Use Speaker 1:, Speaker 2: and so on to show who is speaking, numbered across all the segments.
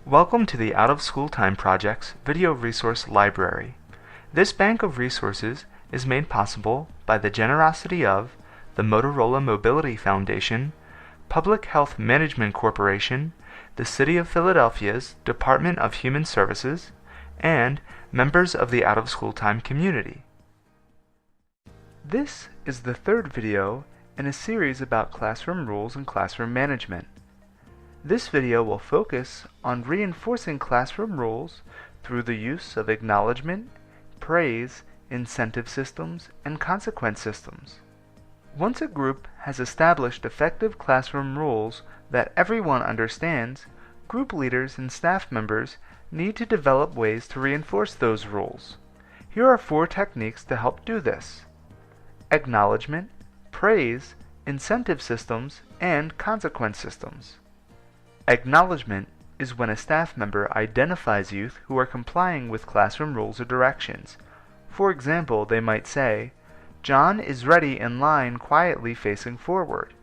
Speaker 1: Welcome to the Out of School Time Project's Video Resource Library. This bank of resources is made possible by the generosity of the Motorola Mobility Foundation, Public Health Management Corporation, the City of Philadelphia's Department of Human Services, and members of the Out of School Time community. This is the third video in a series about classroom rules and classroom management. This video will focus on reinforcing classroom rules through the use of acknowledgement, praise, incentive systems, and consequence systems. Once a group has established effective classroom rules that everyone understands, group leaders and staff members need to develop ways to reinforce those rules. Here are 4 techniques to help do this: acknowledgement, praise, incentive systems, and consequence systems. Acknowledgement is when a staff member identifies youth who are complying with classroom rules or directions. For example, they might say, "John is ready in line quietly facing forward."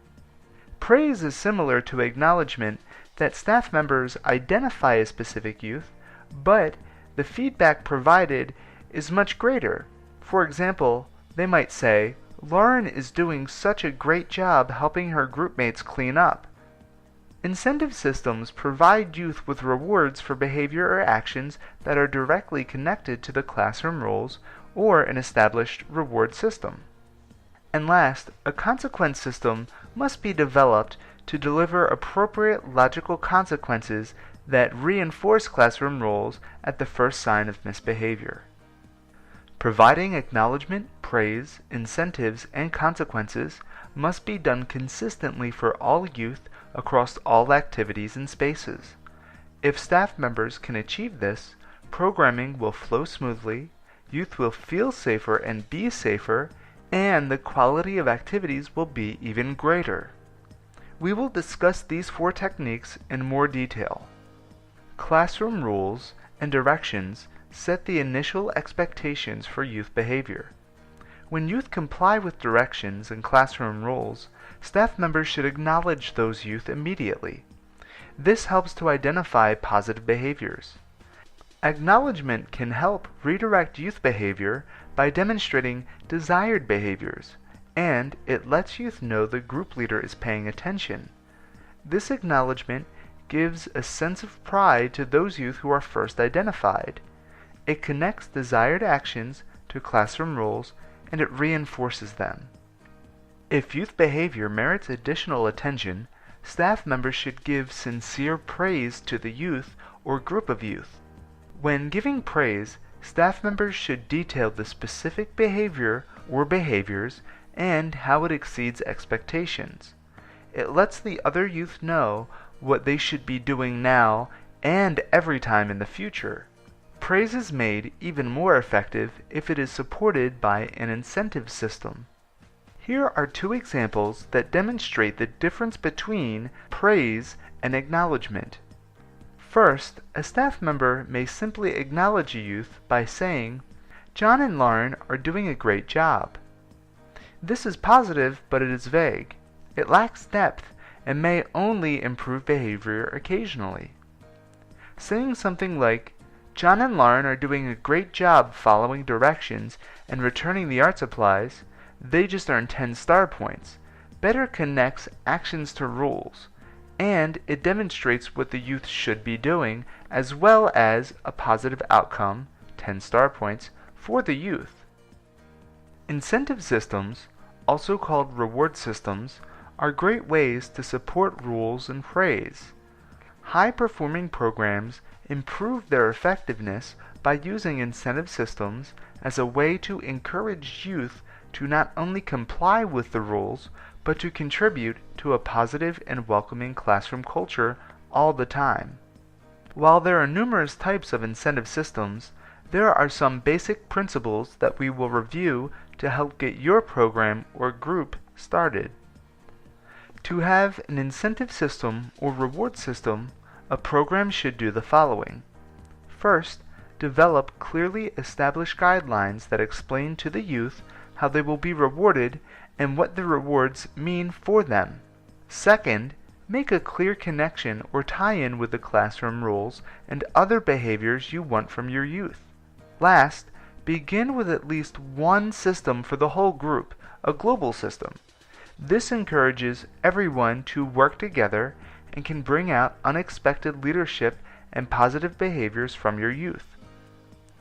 Speaker 1: Praise is similar to acknowledgement that staff members identify a specific youth, but the feedback provided is much greater. For example, they might say, "Lauren is doing such a great job helping her groupmates clean up." Incentive systems provide youth with rewards for behavior or actions that are directly connected to the classroom rules or an established reward system. And last, a consequence system must be developed to deliver appropriate logical consequences that reinforce classroom rules at the first sign of misbehavior. Providing acknowledgement, praise, incentives, and consequences must be done consistently for all youth across all activities and spaces. If staff members can achieve this, programming will flow smoothly, youth will feel safer and be safer, and the quality of activities will be even greater. We will discuss these 4 techniques in more detail. Classroom rules and directions set the initial expectations for youth behavior. When youth comply with directions and classroom rules, staff members should acknowledge those youth immediately. This helps to identify positive behaviors. Acknowledgement can help redirect youth behavior by demonstrating desired behaviors, and it lets youth know the group leader is paying attention. This acknowledgement gives a sense of pride to those youth who are first identified. It connects desired actions to classroom rules, and it reinforces them. If youth behavior merits additional attention, staff members should give sincere praise to the youth or group of youth. When giving praise, staff members should detail the specific behavior or behaviors and how it exceeds expectations. It lets the other youth know what they should be doing now and every time in the future. Praise is made even more effective if it is supported by an incentive system. Here are 2 examples that demonstrate the difference between praise and acknowledgement. First, a staff member may simply acknowledge a youth by saying, "John and Lauren are doing a great job." This is positive, but it is vague. It lacks depth and may only improve behavior occasionally. Saying something like, "John and Lauren are doing a great job following directions and returning the art supplies. They just earned 10 star points," better connects actions to rules, and it demonstrates what the youth should be doing, as well as a positive outcome, 10 star points, for the youth. Incentive systems, also called reward systems, are great ways to support rules and praise. High-performing programs improve their effectiveness by using incentive systems as a way to encourage youth to not only comply with the rules, but to contribute to a positive and welcoming classroom culture all the time. While there are numerous types of incentive systems, there are some basic principles that we will review to help get your program or group started. To have an incentive system or reward system, a program should do the following. First, develop clearly established guidelines that explain to the youth how they will be rewarded and what the rewards mean for them. Second, Make a clear connection or tie-in with the classroom rules and other behaviors you want from your youth. Last, begin with at least one system for the whole group, a global system. This encourages everyone to work together and can bring out unexpected leadership and positive behaviors from your youth.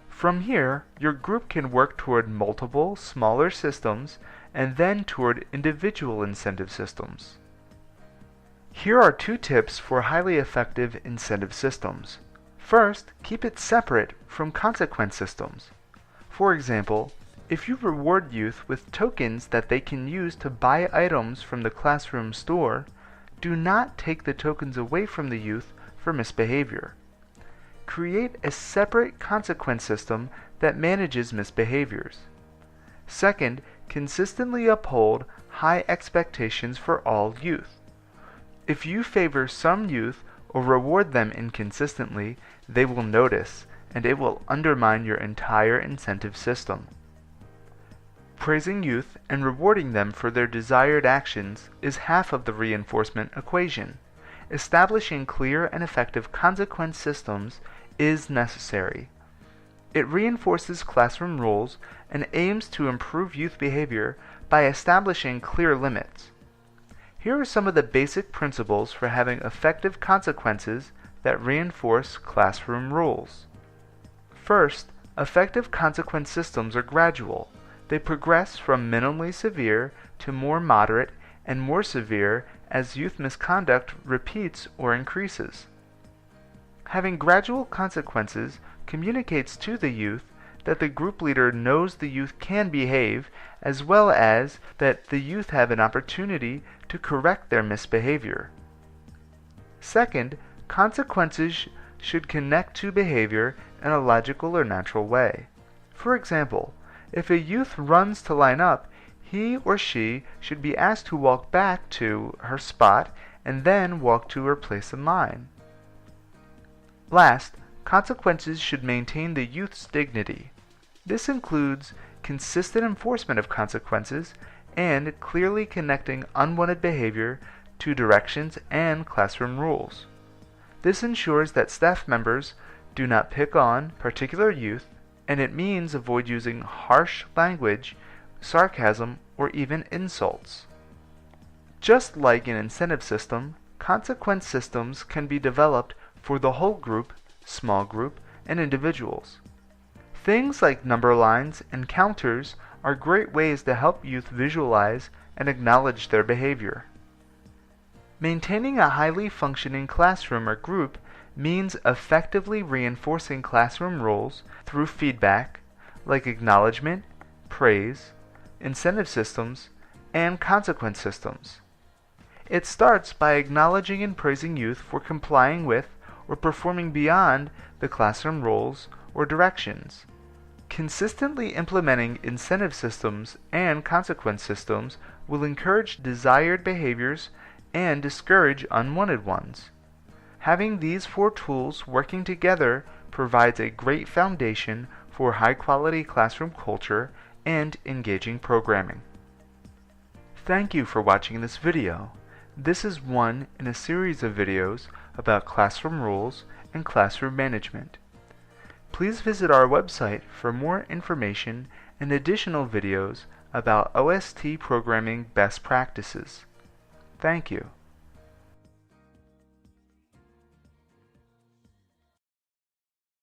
Speaker 1: From here, your group can work toward multiple, smaller systems and then toward individual incentive systems. Here are 2 tips for highly effective incentive systems. First, keep it separate from consequence systems. For example, if you reward youth with tokens that they can use to buy items from the classroom store, do not take the tokens away from the youth for misbehavior. Create a separate consequence system that manages misbehaviors. Second, consistently uphold high expectations for all youth. If you favor some youth or reward them inconsistently, they will notice, and it will undermine your entire incentive system. Praising youth and rewarding them for their desired actions is half of the reinforcement equation. Establishing clear and effective consequence systems is necessary. It reinforces classroom rules and aims to improve youth behavior by establishing clear limits. Here are some of the basic principles for having effective consequences that reinforce classroom rules. First, effective consequence systems are gradual. They progress from minimally severe to more moderate and more severe as youth misconduct repeats or increases. Having gradual consequences communicates to the youth that the group leader knows the youth can behave, as well as that the youth have an opportunity to correct their misbehavior. Second, consequences should connect to behavior in a logical or natural way. For example, if a youth runs to line up, he or she should be asked to walk back to her spot and then walk to her place in line. Last, consequences should maintain the youth's dignity. This includes consistent enforcement of consequences and clearly connecting unwanted behavior to directions and classroom rules. This ensures that staff members do not pick on particular youth, and it means avoid using harsh language, sarcasm, or even insults. Just like an incentive system, consequence systems can be developed for the whole group, small group, and individuals. Things like number lines and counters are great ways to help youth visualize and acknowledge their behavior. Maintaining a highly functioning classroom or group means effectively reinforcing classroom rules through feedback, like acknowledgement, praise, incentive systems, and consequence systems. It starts by acknowledging and praising youth for complying with or performing beyond the classroom rules or directions. Consistently implementing incentive systems and consequence systems will encourage desired behaviors and discourage unwanted ones. Having these 4 tools working together provides a great foundation for high-quality classroom culture and engaging programming. Thank you for watching this video. This is one in a series of videos about classroom rules and classroom management. Please visit our website for more information and additional videos about OST programming best practices. Thank you.